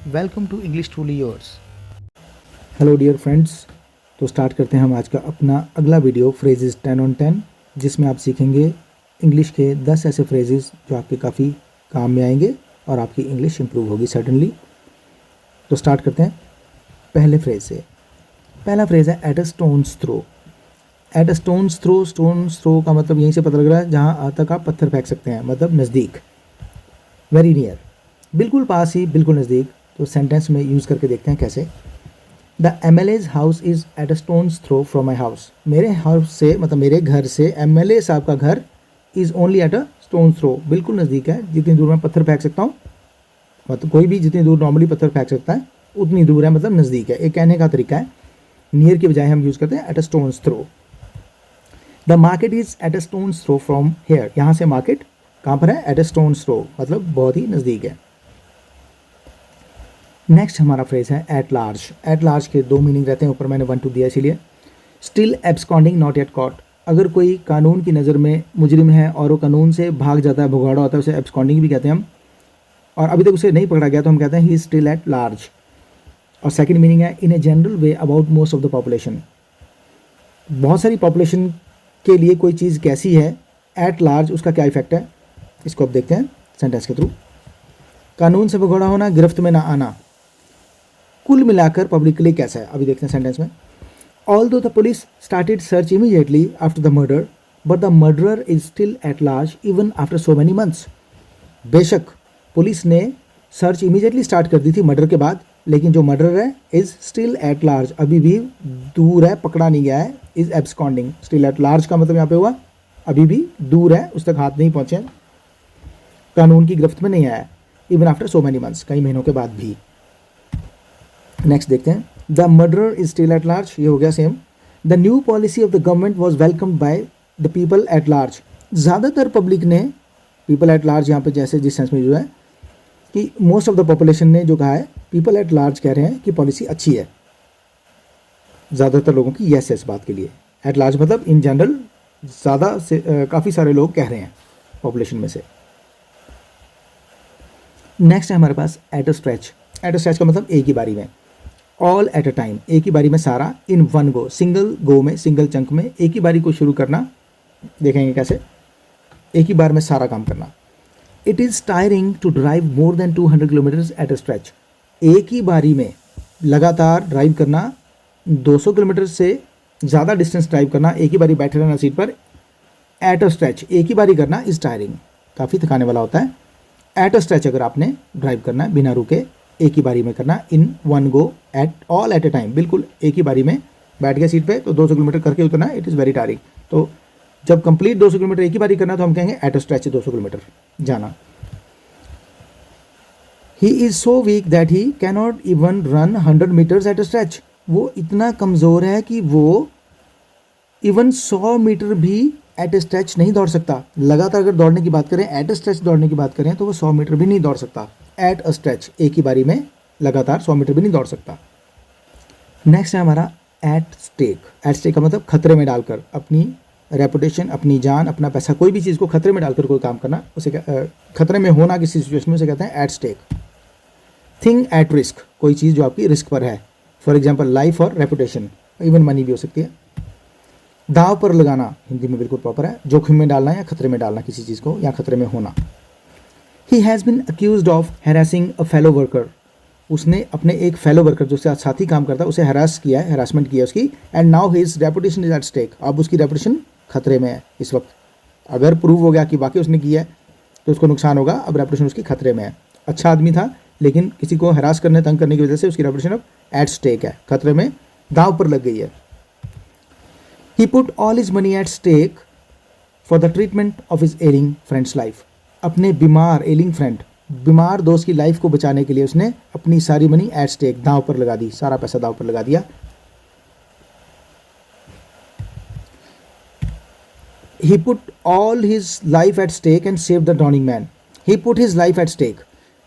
Welcome to English truly yours. Hello dear friends. तो start करते हैं हम आज का अपना अगला वीडियो फ्रेजेस 10 on 10, जिसमें आप सीखेंगे इंग्लिश के 10 ऐसे फ्रेजेस जो आपके काफ़ी काम में आएंगे और आपकी इंग्लिश इंप्रूव होगी सर्टनली। तो स्टार्ट करते हैं पहले फ्रेज से। पहला फ्रेज है at a stones throw. At a stones throw का मतलब यहीं से पता लग रहा है जहाँ तक आप पत्थर फेंक सकते हैं, मतलब नज़दीक, वेरी नियर, बिल्कुल पास ही, बिल्कुल नज़दीक। तो सेंटेंस में यूज़ करके देखते हैं कैसे। The MLA's house is at a stones throw from my house. मेरे हाउस से, मतलब मेरे घर से MLA साहब का घर is only at a stone throw, बिल्कुल नज़दीक है। जितनी दूर मैं पत्थर फेंक सकता हूँ, मतलब कोई भी जितनी दूर नॉर्मली पत्थर फेंक सकता है उतनी दूर है, मतलब नज़दीक है। एक कहने का तरीका है, नियर की बजाय हम यूज़ करते हैं at a stones throw. The market is at a stones throw from here. यहाँ से मार्केट कहाँ पर है? एट अ स्टोन्स थ्रो, मतलब बहुत ही नज़दीक है। नेक्स्ट हमारा फ्रेज है एट लार्ज। एट लार्ज के दो मीनिंग रहते हैं, ऊपर मैंने 1 2 दिया इसीलिए। Still absconding not yet caught. अगर कोई कानून की नज़र में मुजरिम है और वो कानून से भाग जाता है, भगौड़ा होता है, उसे एब्सकॉन्डिंग भी कहते हैं हम। और अभी तक उसे नहीं पकड़ा गया तो हम कहते हैं he is still at large. और सेकंड मीनिंग है in a general way about most of the population. बहुत सारी पॉपुलेशन के लिए कोई चीज़ कैसी है, एट लार्ज उसका क्या इफेक्ट है, इसको अब देखते हैं सेंटेंस के थ्रू। कानून से भगौड़ा होना, गिरफ्त में ना आना, कुल मिलाकर पब्लिकली कैसा है, अभी देखते हैं सेंटेंस में। Although the police started search immediately after the murder, but the murderer is still at large even after so many months. बेशक पुलिस ने सर्च इमीडिएटली स्टार्ट कर दी थी मर्डर के बाद, लेकिन जो मर्डर है इज स्टिल एट लार्ज, अभी भी दूर है, पकड़ा नहीं गया है। Is absconding, still at large का मतलब यहाँ पे हुआ अभी भी दूर है, उस तक हाथ नहीं पहुंचे, कानून की गिरफ्त में नहीं आया। Even after so many months, कई महीनों के बाद भी। नेक्स्ट देखते हैं the murderer is still at large, ये हो गया same. The new policy of the government was welcomed by the people at large. ज़्यादातर पब्लिक ने, पीपल एट लार्ज यहाँ पे जैसे जिस सेंस में जो है कि मोस्ट ऑफ द पॉपुलेशन ने जो कहा है, पीपल एट लार्ज कह रहे हैं कि पॉलिसी अच्छी है, ज़्यादातर लोगों की यस है इस बात के लिए। एट लार्ज मतलब इन जनरल, ज़्यादा से काफ़ी सारे लोग कह रहे हैं पॉपुलेशन में से। नेक्स्ट है हमारे पास at a stretch. At a stretch का मतलब एक ही बारी में, ऑल एट अ टाइम, एक ही बारी में सारा, in one go, single go में, सिंगल चंक में, एक ही बारी को शुरू करना। देखेंगे कैसे, एक ही बार में सारा काम करना। It is tiring to drive more than 200 kilometres at a stretch. एक ही बारी में लगातार ड्राइव करना, 200 किलोमीटर से ज़्यादा डिस्टेंस ड्राइव करना, एक ही बारी बैठे रहना सीट पर, एट अ स्ट्रेच एक ही बारी करना, इज़ टायरिंग, काफ़ी थकाने वाला होता है। एट अ स्ट्रेच अगर आपने ड्राइव करना है बिना रुके, एक ही बारी में करना, in one go, at all at A time, बिल्कुल एक ही बारी में बैठ गया सीट पे तो 200 किलोमीटर करके उतरना, इट इज़ वेरी टायरिंग। तो जब कंप्लीट 200 किलोमीटर एक ही बारी करना तो हम कहेंगे एट अ स्ट्रेच 200 किलोमीटर जाना। He is so weak that he cannot even run 100 metres at a stretch. वो इतना कमज़ोर है कि वो इवन 100 मीटर भी एट ए स्ट्रेच नहीं दौड़ सकता। लगातार अगर दौड़ने की बात करें, एट ए स्ट्रेच दौड़ने की बात करें, तो वो 100 मीटर भी नहीं दौड़ सकता। एट अ स्ट्रेच एक ही बारी में लगातार 100 मीटर भी नहीं दौड़ सकता। नेक्स्ट है हमारा एट स्टेक। एट स्टेक का मतलब खतरे में डालकर, अपनी रेपुटेशन, अपनी जान, अपना पैसा, कोई भी चीज़ को खतरे में डालकर कोई काम करना, उसे खतरे में होना किसी सिचुएशन में, उसे कहते हैं at stake. Thing at risk, कोई चीज़ जो आपकी रिस्क पर है, फॉर एग्जाम्पल लाइफ और रेपुटेशन, इवन मनी भी हो सकती है। दाव पर लगाना हिंदी में बिल्कुल प्रॉपर है, जोखिम में डालना या खतरे में डालना किसी चीज़ को, या खतरे में होना। He has been accused of harassing a fellow worker. उसने अपने एक फेलो वर्कर जो साथी काम करता है उसे हरास किया है, हरासमेंट किया उसकी। And now his reputation is at stake, अब उसकी रेपुटेशन खतरे में है इस वक्त। अगर प्रूव हो गया कि वाकई उसने किया है तो उसको नुकसान होगा, अब रेपुटेशन उसकी खतरे में है। अच्छा आदमी था लेकिन किसी को हरास करने, तंग करने की वजह से उसकी रेपुटेशन अब एट स्टेक है, खतरे में, दाव पर लग गई है। He put all his money at stake for the treatment of his ailing friend's life. अपने बीमार ailing friend, बीमार दोस्त की लाइफ को बचाने के लिए उसने अपनी सारी मनी एट स्टेक, दांव पर लगा दी, सारा पैसा दांव पर लगा दिया। He put all his life at stake and saved the drowning man. He put his life at stake.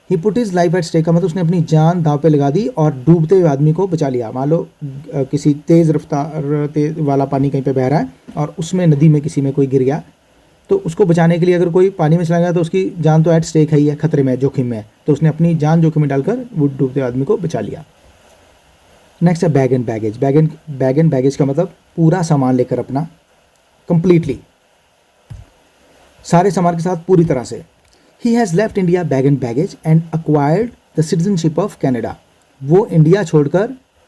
He put his life at stake का मतलब उसने अपनी जान दांव पे लगा दी और डूबते हुए आदमी को बचा लिया। मान लो किसी तेज़ रफ्तार वाला पानी कहीं पे बह रहा है और उसमें नदी में किसी में कोई गिर गया, तो उसको बचाने के लिए अगर कोई पानी में चला गया तो उसकी जान तो एट स्टेक है ही है, खतरे में, जोखिम में है, तो उसने अपनी जान जोखिम में डालकर वो डूबते आदमी को बचा लिया। नेक्स्ट है bag and baggage. Bag and baggage का मतलब पूरा सामान लेकर अपना, कंप्लीटली, सारे सामान के साथ पूरी तरह से। He has left India bag and baggage and acquired the citizenship of Canada. वो इंडिया छोड़कर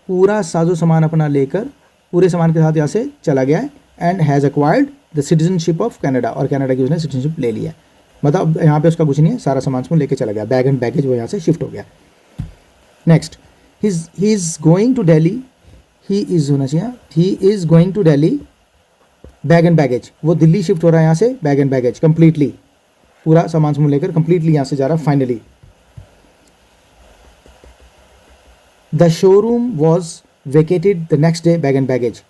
पूरा साजो सामान अपना लेकर पूरे सामान के साथ यहाँ से चला गया है, and has acquired the citizenship of Canada, और कनाडा की उसने सिटीजनशिप ले लिया है। मतलब यहाँ पे उसका कुछ नहीं है, सारा सामान उसको लेके चला गया, बैग एंड बैगेज वो यहाँ से शिफ्ट हो गया। Next, he is going to Delhi, he is होना चाहिए, he is going to Delhi bag and baggage, वो दिल्ली शिफ्ट हो रहा है यहाँ से बैग एंड बैगेज, कंप्लीटली पूरा सामान समूह लेकर कंप्लीटली यहाँ से जा रहा है finally. The showroom was vacated the next day bag and baggage.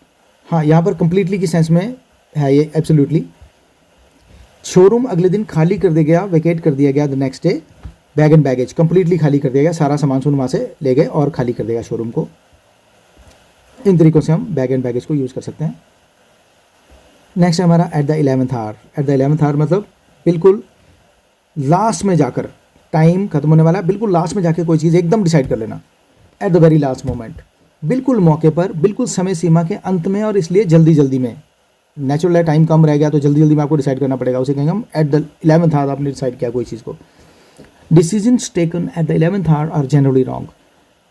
हाँ, यहाँ पर कंप्लीटली की सेंस में है ये, एब्सोल्युटली। शोरूम अगले दिन खाली कर दिया गया, वेकेट कर दिया गया the next day bag and baggage, completely खाली कर दिया गया, सारा सामान सुन वहाँ से ले गए और खाली कर देगा शोरूम को। इन तरीक़ों से हम बैग एंड बैगेज को यूज़ कर सकते हैं। नेक्स्ट है हमारा at the 11th hour. At the 11th hour मतलब बिल्कुल लास्ट में जाकर, टाइम खत्म होने वाला है, बिल्कुल लास्ट में जाकर कोई चीज़ एकदम डिसाइड कर लेना, at the very last moment, बिल्कुल मौके पर, बिल्कुल समय सीमा के अंत में, और इसलिए जल्दी जल्दी में। नेचुरल है, टाइम कम रह गया तो जल्दी जल्दी में आपको डिसाइड करना पड़ेगा, उसे कहेंगे हम एट द 11th आवर आपने डिसाइड किया कोई चीज़ को। Decisions taken at the 11th hour are generally wrong.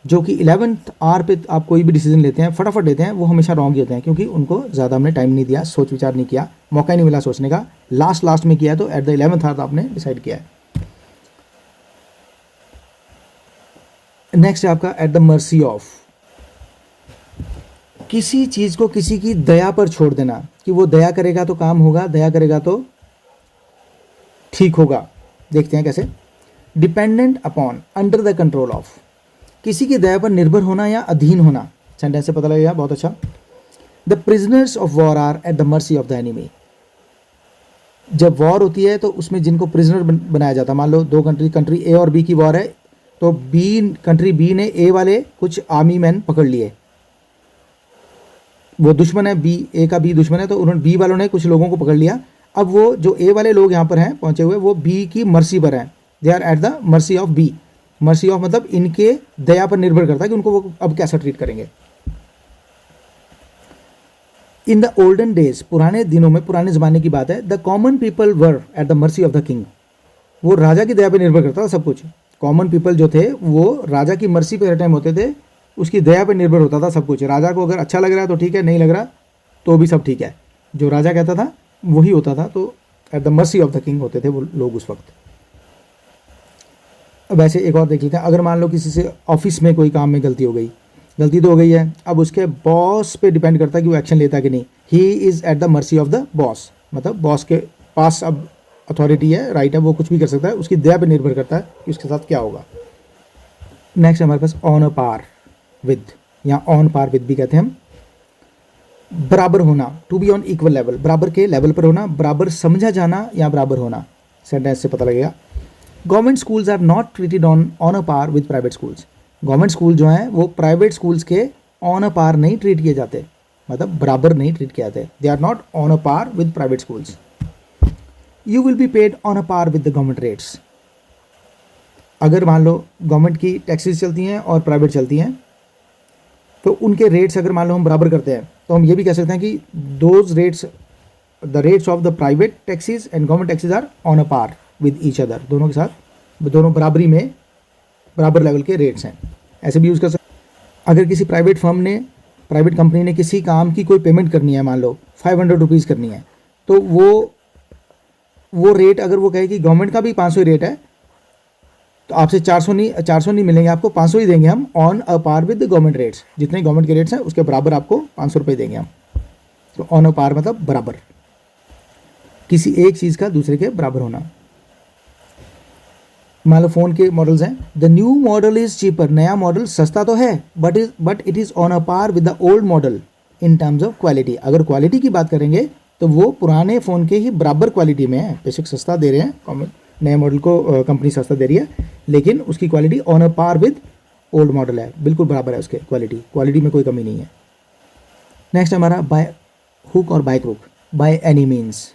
जो कि 11th आवर पे आप कोई भी डिसीजन लेते हैं, फटाफट लेते हैं, वो हमेशा रॉन्ग ही होते हैं, क्योंकि उनको ज़्यादा हमने टाइम नहीं दिया, सोच विचार नहीं किया, मौका ही नहीं मिला सोचने का, लास्ट में किया, तो एट द 11th आवर आपने डिसाइड किया है। नेक्स्ट है आपका एट द मर्सी ऑफ। किसी चीज़ को किसी की दया पर छोड़ देना, कि वो दया करेगा तो काम होगा, दया करेगा तो ठीक होगा। देखते हैं कैसे। Dependent upon, under the control of, किसी की दया पर निर्भर होना या अधीन होना। सेंटेंस से पता लगेगा, बहुत अच्छा। The prisoners of war are at the mercy of the enemy. जब वॉर होती है तो उसमें जिनको प्रिजनर बनाया जाता है, मान लो दो कंट्री ए और बी की वॉर है, तो कंट्री बी ने ए वाले कुछ आर्मी मैन पकड़ लिए, वो दुश्मन है, बी ए का बी दुश्मन है, तो उन्होंने बी वालों ने कुछ लोगों को पकड़ लिया। अब वो जो ए वाले लोग यहाँ पर हैं पहुंचे हुए, वो बी की मर्सी पर हैं, they are at the mercy of B. Mercy of मतलब इनके दया पर निर्भर करता है कि उनको वो अब कैसा ट्रीट करेंगे। इन द ओल्डन डेज, पुराने दिनों में, पुराने ज़माने की बात है, the common people were at the mercy of the king. वो राजा की दया पर निर्भर करता था सब कुछ। कॉमन पीपल जो थे वो राजा की मर्सी पे हर टाइम होते थे, उसकी दया पर निर्भर होता था सब कुछ। राजा को अगर अच्छा लग रहा है तो ठीक है, नहीं लग रहा तो भी सब ठीक है, जो राजा कहता था वही होता था। तो eight the mercy of the king होते थे वो लोग उस वक्त। अब ऐसे एक और देख लेते हैं। अगर मान लो किसी से ऑफिस में कोई काम में गलती हो गई, गलती तो हो गई है, अब उसके बॉस पे डिपेंड करता है कि वो एक्शन लेता है कि नहीं। He is eight the mercy of the boss, मतलब बॉस के पास अब अथॉरिटी है, राइट है, वो कुछ भी कर सकता है, उसकी दया पे निर्भर करता है कि उसके साथ क्या होगा। नेक्स्ट हमारे पास ऑन अ पार विद, या ऑन पार विद भी कहते हैं हम। बराबर होना, to be on equal level, बराबर के लेवल पर होना, बराबर समझा जाना या बराबर होना। सेंटेंस से पता लगेगा। Government schools are not treated on a par with private schools. Government school जो हैं वो प्राइवेट स्कूल्स के ऑन अ पार नहीं ट्रीट किए जाते, मतलब बराबर नहीं ट्रीट किए जाते। They are not on a par with private schools. You will be paid on a par with the government rates. अगर मान लो गवर्नमेंट की टैक्सेस चलती हैं और प्राइवेट चलती हैं, तो उनके रेट्स अगर मान लो हम बराबर करते हैं, तो हम ये भी कह सकते हैं कि those rates, the rates of the private taxes and government taxes are on a par with each other. दोनों के साथ, दोनों बराबरी में, बराबर लेवल के रेट्स हैं, ऐसे भी यूज़ कर सकते हैं। अगर किसी प्राइवेट फर्म ने, प्राइवेट कंपनी ने किसी काम की कोई पेमेंट करनी है, मान लो 500 रुपीज़ करनी है, तो वो रेट अगर वो कहे कि गवर्नमेंट का भी 500 ही रेट है, तो आपसे 400 नहीं मिलेंगे, आपको 500 ही देंगे हम, on a par with the government rates. जितने गवर्नमेंट के रेट्स हैं उसके बराबर आपको 500 रुपये देंगे हम। तो ऑन अ पार मतलब बराबर, किसी एक चीज़ का दूसरे के बराबर होना। मान लो फ़ोन के मॉडल्स हैं, the new model is cheaper, नया मॉडल सस्ता तो है, but it is on a par with the old model in terms of quality. अगर क्वालिटी की बात करेंगे तो वो पुराने फ़ोन के ही बराबर क्वालिटी में है। बेशक सस्ता दे रहे हैं, नए मॉडल को कंपनी सस्ता दे रही है, लेकिन उसकी quality on a par with old model है, बिल्कुल बराबर है उसके क्वालिटी में कोई कमी नहीं है। नेक्स्ट हमारा बाय हुक और by crook. By any means,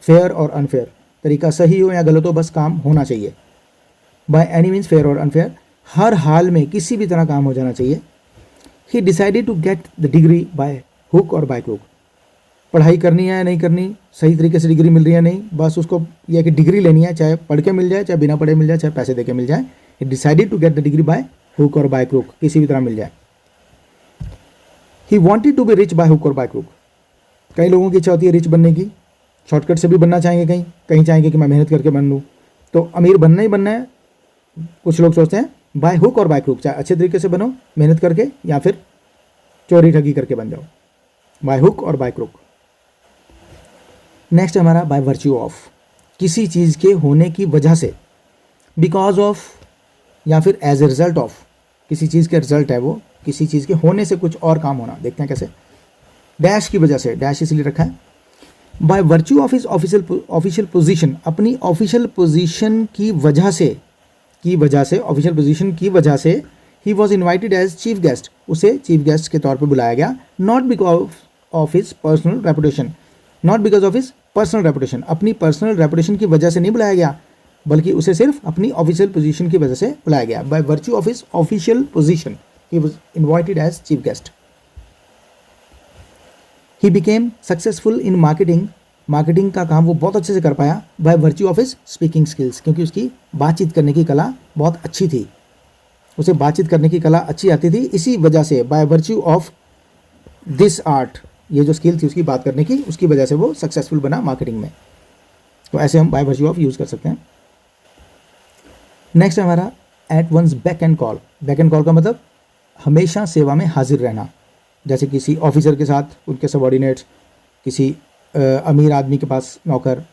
fair और अनफेयर, तरीका सही हो या गलत हो, बस काम होना चाहिए। बाय एनी मीन्स फेयर और अनफेयर, हर हाल में किसी भी तरह काम हो जाना चाहिए। He decided to get the degree by hook और बाय क्रुक, पढ़ाई करनी है या नहीं करनी, सही तरीके से डिग्री मिल रही है नहीं, बस उसको यह कि डिग्री लेनी है, चाहे पढ़ के मिल जाए, चाहे बिना पढ़े मिल जाए, चाहे पैसे दे के मिल जाए। He decided to get the degree by hook और बाय क्रुक, किसी भी तरह मिल जाए। He wanted to be rich by hook और बाय क्रुक, कई लोगों की इच्छा होती है रिच बनने की, शॉर्टकट से भी बनना चाहेंगे, कहीं कहीं चाहेंगे कि मैं मेहनत करके बन लूँ, तो अमीर बनना ही बनना है। कुछ लोग सोचते हैं बाय हुक और बाय क्रुक, चाहे अच्छे तरीके से बनो मेहनत करके या फिर चोरी ठगी करके बन जाओ, बाय हुक और बाय क्रुक। नेक्स्ट हमारा बाय वर्च्यू ऑफ, किसी चीज़ के होने की वजह से, बिकॉज ऑफ या फिर एज ए रिजल्ट ऑफ, किसी चीज़ के रिजल्ट है वो, किसी चीज़ के होने से कुछ और काम होना। देखते हैं कैसे, डैश की वजह से, डैश इसलिए रखा है। By virtue of his official position, अपनी ऑफिशियल पोजीशन की वजह से, ऑफिशियल पोजीशन की वजह से, he was invited as chief guest, उसे चीफ गेस्ट के तौर पर बुलाया गया। Not because of his personal reputation, not because of his personal reputation, अपनी पर्सनल रेपुटेशन की वजह से नहीं बुलाया गया, बल्कि उसे सिर्फ अपनी ऑफिशियल पोजीशन की वजह से बुलाया गया। By virtue of his official position he was invited as chief guest. He became successful in marketing, marketing का काम वो बहुत अच्छे से कर पाया। By virtue of his speaking skills, क्योंकि उसकी बातचीत करने की कला बहुत अच्छी थी, उसे बातचीत करने की कला अच्छी आती थी, इसी वजह से bye virtue of this art, ये जो स्किल थी उसकी बात करने की, उसकी वजह से वो सक्सेसफुल बना मार्केटिंग में। तो ऐसे हम बाय वर्च्यू ऑफ यूज़ कर सकते हैं। नेक्स्ट है हमारा at one's beck and call. Beck and call का मतलब हमेशा सेवा में हाजिर रहना, जैसे किसी ऑफिसर के साथ उनके सबॉर्डिनेट्स, किसी अमीर आदमी के पास नौकर।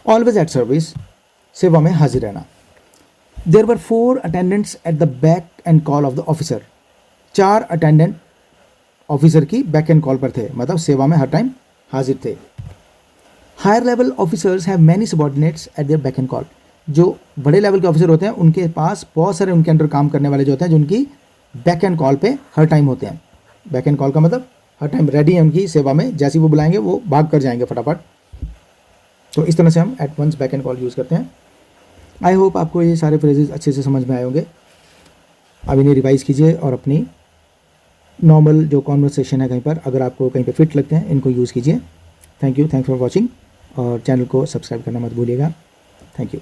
ऑलवेज एट सर्विस, सेवा में हाजिर रहना। There were 4 attendants at the beck and call of the officer, 4 attendant officer की बैक एंड कॉल पर थे, मतलब सेवा में हर टाइम हाजिर थे। Higher level officers have many subordinates at their beck and call, जो बड़े लेवल के ऑफिसर होते हैं उनके पास बहुत सारे उनके अंडर काम करने वाले जो होते हैं, जो उनकी बैक एंड कॉल पे हर टाइम होते हैं। बैक एंड कॉल का मतलब हर टाइम रेडी है उनकी सेवा में, जैसे वो बुलाएंगे वो भाग कर जाएंगे फटाफट। तो इस तरह से हम at one's beck and call use करते हैं। आई होप आपको ये सारे फ्रेजेस अच्छे से समझ में आए होंगे। अब इन्हें रिवाइज कीजिए और अपनी नॉर्मल जो कॉन्वर्सेशन है कहीं पर, अगर आपको कहीं पे फिट लगते हैं, इनको यूज़ कीजिए। Thank you, thanks for watching, और चैनल को सब्सक्राइब करना मत भूलिएगा। Thank you.